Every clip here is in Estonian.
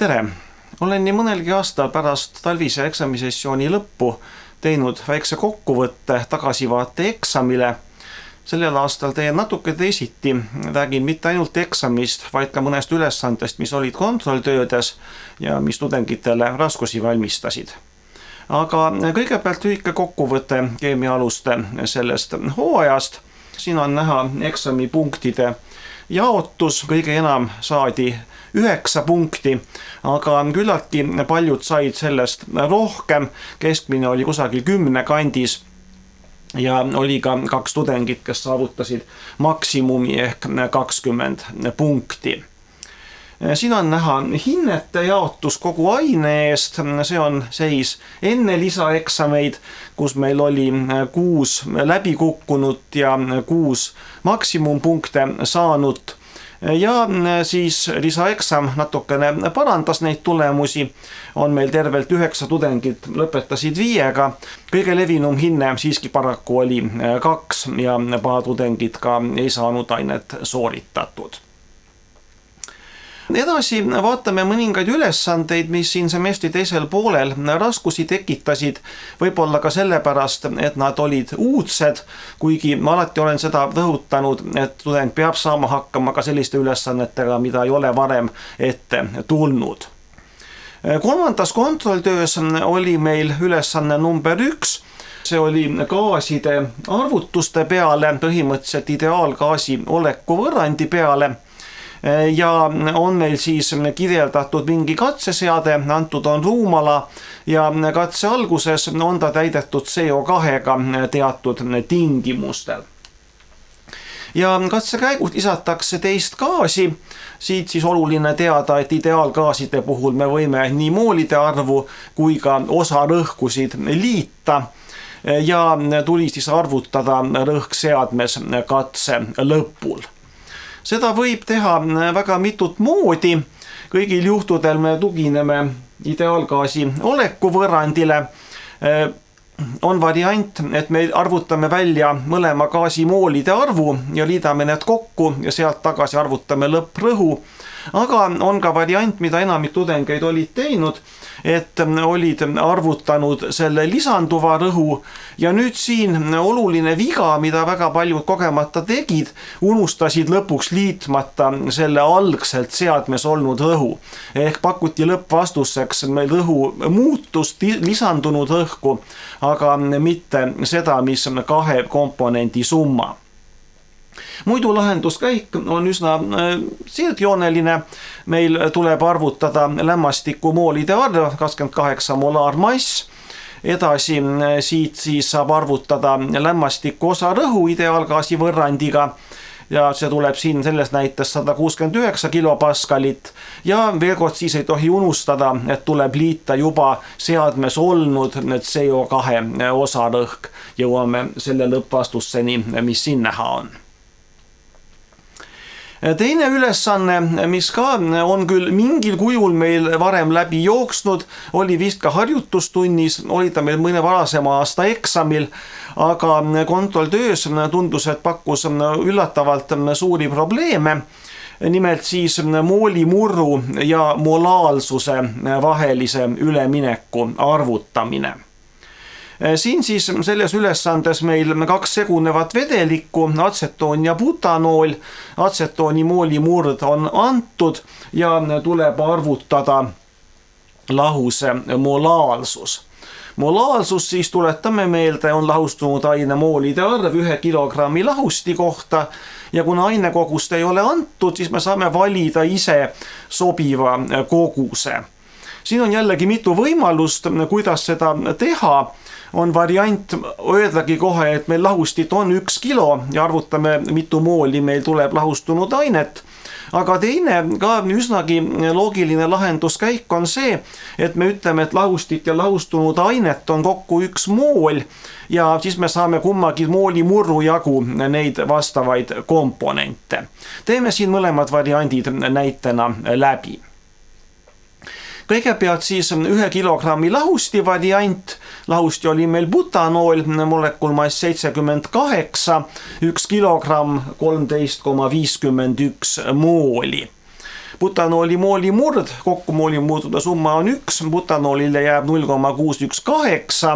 Tere! Olen nii mõnelgi aastal pärast talvise eksamisessiooni lõppu teinud väikse kokkuvõtte tagasivaate eksamile. Sellel aastal teen natuke teisiti, räägin mitte ainult eksamist, vaid ka mõnest ülesandest, mis olid kontrolltöödes ja mis tudengitele raskusi valmistasid. Aga kõigepealt lühike kokkuvõte keemiaaluste sellest hooajast. Siin on näha eksamipunktide jaotus, kõige enam saadi 9 punkti, aga küllaltki paljud said sellest rohkem, keskmine oli kusagil 10 kandis ja oli ka 2 tudengit, kes saavutasid maksimumi ehk 20 punkti. Siin on näha hinnete jaotus kogu aine eest, see on seis enne lisaeksameid, kus meil oli 6 läbikukkunut ja 6 maksimumpunkte saanut. Ja siis lisaeksam natukene parandas neid tulemusi, on meil tervelt 9 tudengit lõpetasid 5-ga. Kõige levinum hinne siiski paraku oli 2 ja paar tudengit ka ei saanud ainet sooritatud. Edasi vaatame mõningaid ülesandeid, mis siin semestri teisel poolel raskusi tekitasid, võib-olla ka sellepärast, et nad olid uudsed, kuigi ma alati olen seda rõhutanud, et tudeng peab saama hakkama ka selliste ülesannetega, mida ei ole varem ette tulnud. 3. kontrolltöös oli meil ülesanne number 1. See oli gaaside arvutuste peale, põhimõtteliselt ideaalgaasi oleku võrrandi peale. Ja on meil siis kirjeldatud mingi katseseade, antud on ruumala ja katse alguses on ta täidetud CO2-ga teatud tingimustel. Ja katse käigus lisatakse teist gaasi, siit siis oluline teada, et ideaalgaaside puhul me võime nii moolide arvu kui ka osarõhkusid liita ja tuli siis arvutada rõhkseadmes katse lõpul. Seda võib teha väga mitut moodi. Kõigil juhtudel me tugineme ideaalgaasi oleku võrrandile. On variant, et me arvutame välja mõlema gaasi moolide arvu ja liidame need kokku ja sealt tagasi arvutame lõpprõhu. Aga on ka variant, mida enamik tudengeid olid teinud, et olid arvutanud selle lisanduva rõhu ja nüüd siin oluline viga, mida väga paljud kogemata tegid, unustasid lõpuks liitmata selle algselt seadmes olnud rõhu. Ehk pakuti lõppvastuseks meil rõhu muutust, lisandunud rõhku, aga mitte seda, mis on 2 komponendi summa. Muidu lahenduskäik on üsna sirgjooneline. Meil tuleb arvutada lämmastiku moolide arv, 28 molaarmass. Edasi siit siis saab arvutada lämmastiku osa rõhu ideaalgaasi võrrandiga. Ja see tuleb siin selles näites 169 kilopaskalit. Ja veel kord siis ei tohi unustada, et tuleb liita juba seadmes olnud CO2 osarõhk. Jõuame selle lõppvastusseni, mis siin näha on. Teine ülesanne, mis ka on küll mingil kujul meil varem läbi jooksnud, oli vist ka harjutustunnis, oli ta meil mõne varasema aasta eksamil, aga kontrolltöös tundus, et pakkus üllatavalt suuri probleeme. Nimelt siis moolimurru ja molaalsuse vahelise ülemineku arvutamine. Siin siis selles ülesandes meil 2 segunevat vedelikku, atsetoon ja butanool. Atsetooni moolimurd on antud ja tuleb arvutada lahuse molaalsus. Molaalsus siis tuletame meelde, on lahustunud aine moolide arv 1 kilogrammi lahusti kohta ja kuna ainekogust ei ole antud, siis me saame valida ise sobiva koguse. Siin on jällegi mitu võimalust, kuidas seda teha. On variant öeldagi kohe, et meil lahustit on 1 kilo ja arvutame, mitu mooli meil tuleb lahustunud ainet. Aga teine ka üsnagi loogiline lahenduskäik on see, et me ütleme, et lahustit ja lahustunud ainet on kokku 1 mool ja siis me saame kummagi mooli murru jagu neid vastavaid komponente. Teeme siin mõlemad variandid näitena läbi. Kõigepealt siis 1 kilogrammi lahusti variant. Lahusti oli meil butanool, molekulmass 78, 1 kilogramm 13,51 mooli. butanooli moolimurd, kokku moolimurdude summa on 1, butanoolile jääb 0,618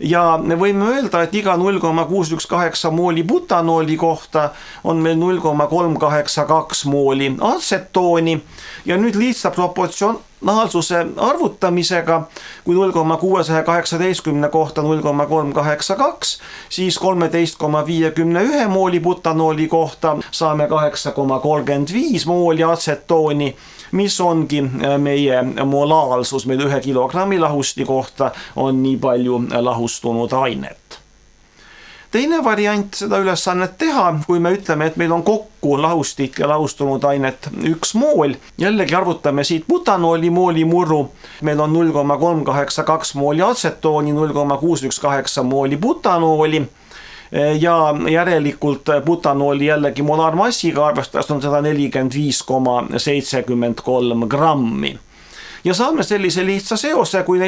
ja me võime öelda, et iga 0,618 mooli butanooli kohta on meil 0,382 mooli atsetooni ja nüüd lihtsa proportsionaalsuse arvutamisega, kui 0,618 kohta 0,382, siis 13,51 mooli butanooli kohta saame 8,35 mooli atsetooni, mis ongi meie molaalsus, meil 1 kilogrammi lahusti kohta on nii palju lahustunud ainet. Teine variant seda ülesannet teha, kui me ütleme, et meil on kokku lahustit ja lahustunud ainet 1 mool, jällegi arvutame siit butanooli moolimurru, meil on 0,382 mooli atsetooni, 0,618 mooli butanooli, ja järelikult butanooli jällegi molaarmassiga arvestades on 145,73 grammi. Ja saame sellise lihtsa seose, kui 45,73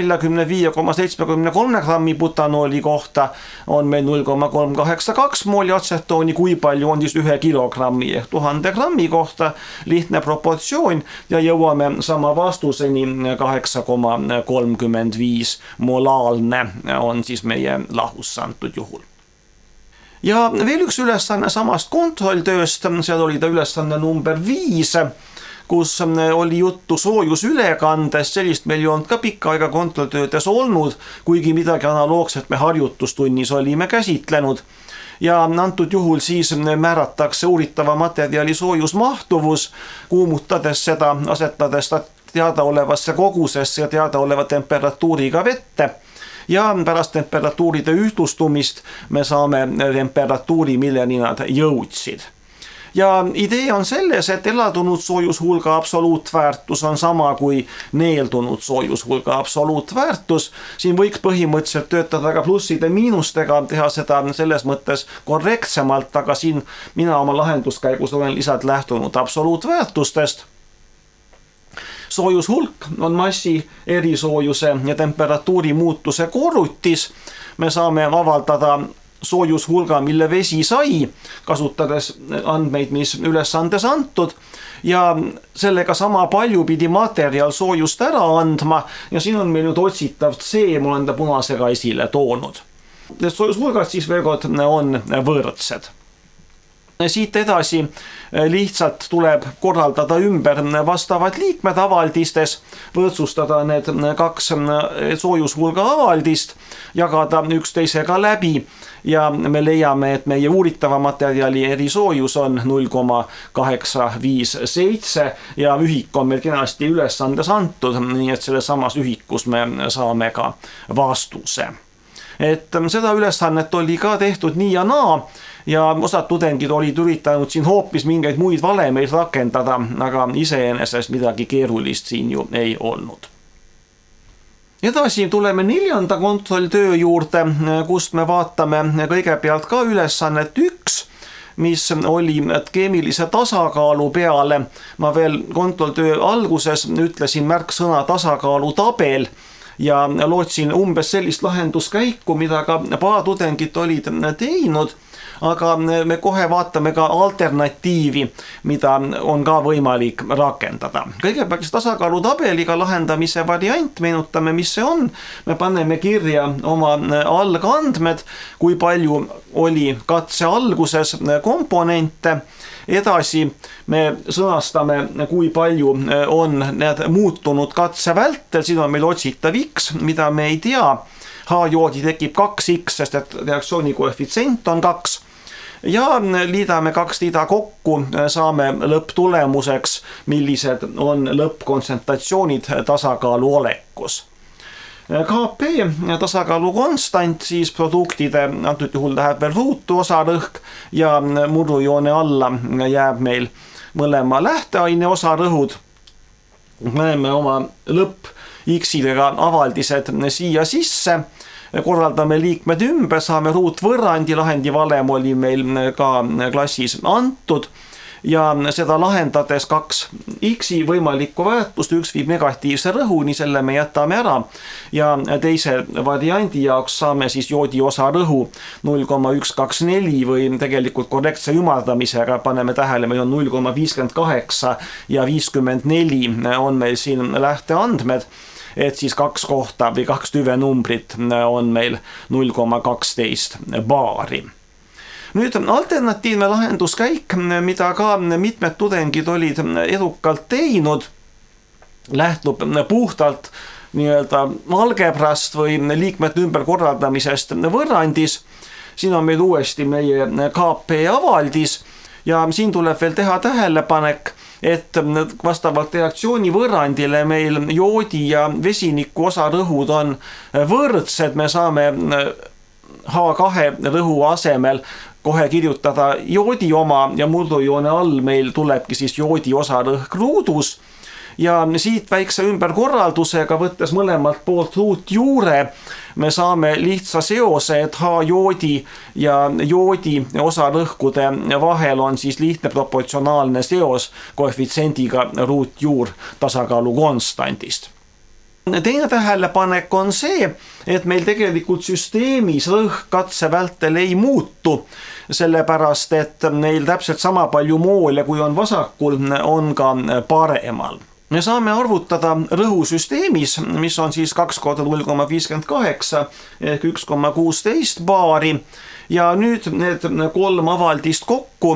grammi butanooli kohta on meil 0,382 mooli atsetooni, kui palju on siis 1 kilogrammi ehk 1000 grammi kohta, lihtne proportsioon ja jõuame sama vastuseni, 8,35 molaalne on siis meie lahus antud juhul. Ja veel üks ülesanne samast kontrolltööst, seal oli ta ülesanne number 5, kus oli juttu soojusülekandest, sellist meil ei olnud ka pikka aega kontrolltöödes olnud, kuigi midagi analoogset me harjutustunnis olime käsitlenud. Ja antud juhul siis määratakse uuritava materjali soojusmahtuvus, kuumutades seda, asetades teadaolevasse kogusesse ja teadaoleva temperatuuriga vette. Ja pärast temperatuuride ühtlustumist me saame temperatuuri, milleni nad jõudsid. Ja idee on selles, et eladunud soojushulga absoluutväärtus on sama kui neeldunud soojushulga absoluutväärtus. Siin võiks põhimõtteliselt töötada ka plusside miinustega, teha seda selles mõttes korrektsemalt, aga siin mina oma lahenduskäigus olen lihtsalt lähtunud absoluutväärtustest. Soojushulk on massi, erisoojuse ja temperatuuri muutuse korrutis. Me saame avaldada soojushulga, mille vesi sai, kasutades andmeid, mis ülesandes antud, ja sellega sama palju pidi materjal soojust ära andma ja siin on meil nüüd otsitav C, ma olen ta punasega esile toonud. Need soojushulgad siis veel kord on võrdsed. Siit edasi lihtsalt tuleb korraldada ümber vastavad liikmed avaldistes, võrdsustada need 2 soojushulga avaldist, jagada üksteisega läbi ja me leiame, et meie uuritava materjali erisoojus on 0,857 ja ühik on meil kenasti ülesandes antud, nii et selle samas ühikus me saame ka vastuse. Et seda ülesannet oli ka tehtud nii ja naa ja osad tudengid olid üritanud siin hoopis mingeid muid valemeid rakendada, aga iseenesest midagi keerulist siin ju ei olnud. Edasi tuleme 4. kontrolltöö juurde, kust me vaatame kõigepealt ka ülesannet 1, mis oli keemilise tasakaalu peale. Ma veel kontrolltöö alguses ütlesin märksõna tasakaalutabel ja lootsin umbes sellist lahenduskäiku, mida ka paar tudengit olid teinud, aga me kohe vaatame ka alternatiivi, mida on ka võimalik rakendada. Kõigepealt tasakaalutabeliga lahendamise variant, meenutame, mis see on. Me paneme kirja oma algandmed, kui palju oli katse alguses komponente. Edasi me sõnastame, kui palju on need muutunud katse vältel, siin on meil otsitav X, mida me ei tea. H-joodi tekib 2X, sest et reaktsiooni koefitsient on 2. Ja liidame 2 rida kokku, saame lõpptulemuseks, millised on lõppkontsentratsioonid tasakaalu olekus. KP tasakaalu konstant, siis produktide antud juhul läheb veel ruutu osarõhk ja murrujoone alla jääb meil mõlema lähteaine osarõhud. Me näeme oma lõpp X-idega avaldised siia sisse, korraldame liikmed ümber, saame ruutvõrrandi, lahendi valem oli meil ka klassis antud ja seda lahendades 2 X-i võimalikku väärtust, üks viib negatiivse rõhuni, selle me jätame ära ja teise variandi jaoks saame siis joodi osa rõhu 0,124 või tegelikult korrektse ümardamisega paneme tähele, meil on 0,58 ja 54 on meil siin lähteandmed, et siis 2 kohta või 2 tüvenumbrit on meil 0,12 baari. Nüüd alternatiivne lahenduskäik, mida ka mitmed tudengid olid edukalt teinud, lähtub puhtalt nii-öelda algebrast või liikmete ümberkorraldamisest võrrandis. Siin on meil uuesti meie KP avaldis ja siin tuleb veel teha tähelepanek, et vastavalt reaktsiooni võrrandile meil joodi ja vesiniku osarõhud on võrdsed, me saame H2 rõhu asemel kohe kirjutada joodi oma ja mullujoone all meil tulebki siis joodi osarõhk ruudus ja siit väikse ümberkorraldusega, võttes mõlemalt poolt ruutjuure, me saame lihtsa seose, et H joodi ja joodi osarõhkude vahel on siis lihtne proportsionaalne seos koefitsiendiga ruutjuur tasakaalu konstandist. Teine tähelepanek on see, et meil tegelikult süsteemis rõhk katse vältel ei muutu, sellepärast et neil täpselt sama palju moole, kui on vasakul, on ka paremal. Me saame arvutada rõhusüsteemis, mis on siis 2 korda 0,58 ehk 1,16 baari ja nüüd need 3 avaldist kokku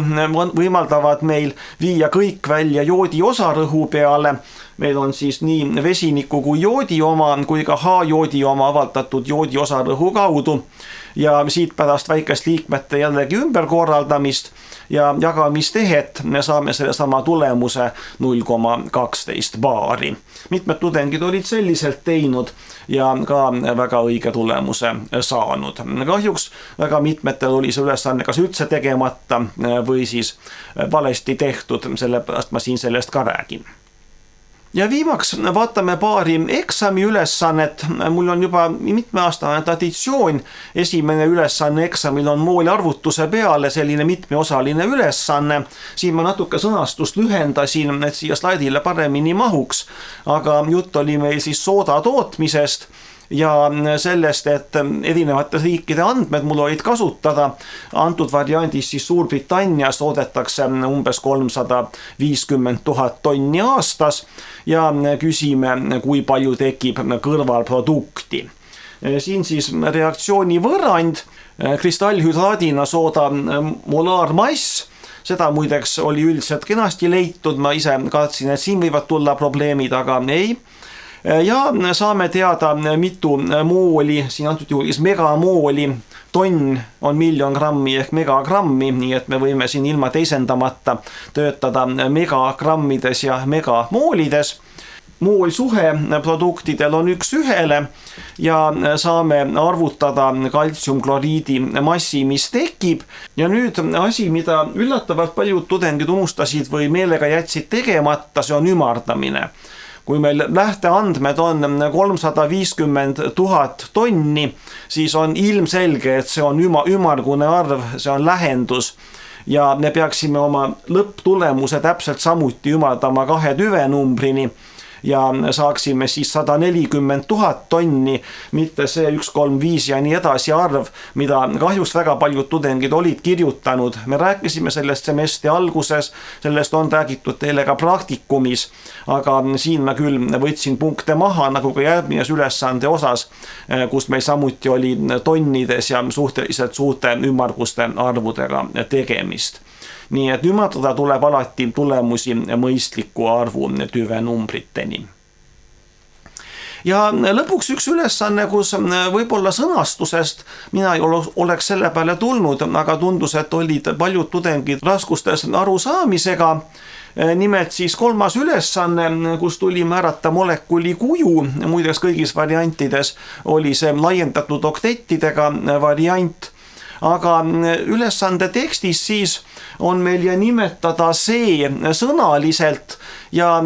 võimaldavad meil viia kõik välja joodi osarõhu peale. Meil on siis nii vesiniku kui joodi oma kui ka H-joodi oma avaldatud joodi osarõhu kaudu ja siit pärast väikest liikmete jällegi ümberkorraldamist ja jagamistehet me saame selle sama tulemuse 0,12 baari. Mitmed tudengid olid selliselt teinud ja ka väga õige tulemuse saanud. Kahjuks väga mitmetel oli see ülesanne kas üldse tegemata või siis valesti tehtud, sellepärast ma siin sellest ka räägin. Ja viimaks vaatame paari eksami ülesannet. Mul on juba mitmeaastane traditsioon. Esimene ülesanne eksamil on mooli arvutuse peale selline mitmeosaline ülesanne. Siin ma natuke sõnastust lühendasin, et siia slaidile paremini mahuks. Aga jutt oli meil siis sooda tootmisest ja sellest, et erinevate riikide andmed mul olid kasutada. Antud variandis siis Suurbritannias toodetakse umbes 350 000 tonni aastas ja küsime, kui palju tekib kõrvalprodukti. Siin siis reaktsiooni võrrand, kristallhüdraadina sooda molaarmass, seda muideks oli üldiselt kenasti leitud, ma ise kahtlesin, et siin võivad tulla probleemid, aga ei. Ja saame teada mitu mooli, siin antud juhul megamooli, tonn on 1 miljon grammi ehk megagrammi, nii et me võime siin ilma teisendamata töötada megagrammides ja megamoolides. Moolsuhe produktidel on 1 1 ja saame arvutada kaltsiumkloriidi massi, mis tekib. Ja nüüd asi, mida üllatavalt paljud tudengid unustasid või meelega jätsid tegemata, see on ümardamine. Kui meil lähteandmed on 350 000 tonni, siis on ilmselge, et see on ümmargune arv, see on lähendus ja me peaksime oma lõpptulemuse täpselt samuti ümardama 2 tüvenumbrini ja saaksime siis 140 000 tonni, mitte see 135 ja nii edasi arv, mida kahjuks väga paljud tudengid olid kirjutanud. Me rääkisime sellest semestri alguses, sellest on räägitud teile ka praktikumis, aga siin ma küll võtsin punkte maha, nagu ka järgmines ülesande osas, kus meil samuti oli tonnides ja suhteliselt suurte ümmarguste arvudega tegemist. Nii et ümardada tuleb alati tulemusi mõistliku arvu tüvenumbriteni. Ja lõpuks 1 ülesanne, kus võib-olla sõnastusest mina ei oleks selle peale tulnud, aga tundus, et olid paljud tudengid raskustes arusaamisega. Nimelt siis 3. ülesanne, kus tuli määrata molekuli kuju, muideks kõigis variantides oli see laiendatud oktettidega variant. Aga ülesande tekstis siis on meil ja nimetada see sõnaliselt ja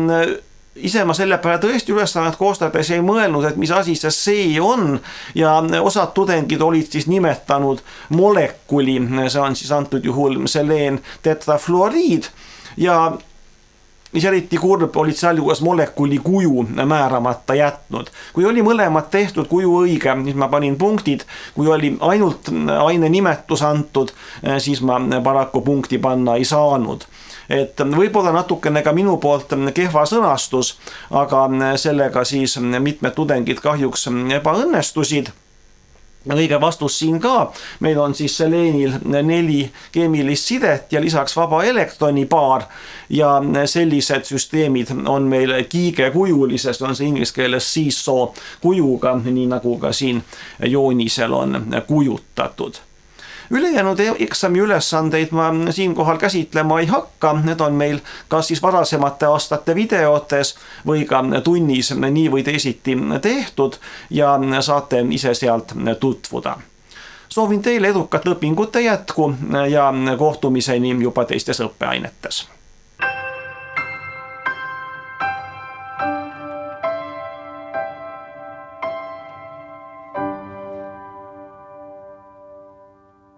ise ma selle peale tõesti ülesannet koostades ei mõelnud, et mis asi see on ja osad tudengid olid siis nimetanud molekuli, see on siis antud juhul seleen tetrafluoriid ja mis eriti kurb, olid sealjuures molekuli kuju määramata jätnud. Kui oli mõlemad tehtud kuju õige, siis ma panin punktid. Kui oli ainult aine nimetus antud, siis ma paraku punkti panna ei saanud. Et võib-olla natukene ka minu poolt kehva sõnastus, aga sellega siis mitmed tudengid kahjuks ebaõnnestusid. Õige vastus siin ka, meil on siis seleenil 4 keemilist sidet ja lisaks vaba elektroni paar ja sellised süsteemid on meil kiigekujulises, on see inglise keeles seesaw kujuga, nii nagu ka siin joonisel on kujutatud. Ülejäänud eksami ülesandeid ma siinkohal käsitlema ei hakka, need on meil kas siis varasemate aastate videotes või ka tunnis nii või teisiti tehtud ja saate ise sealt tutvuda. Soovin teile edukat õpingute jätku ja kohtumiseni juba teistes õppeainetes.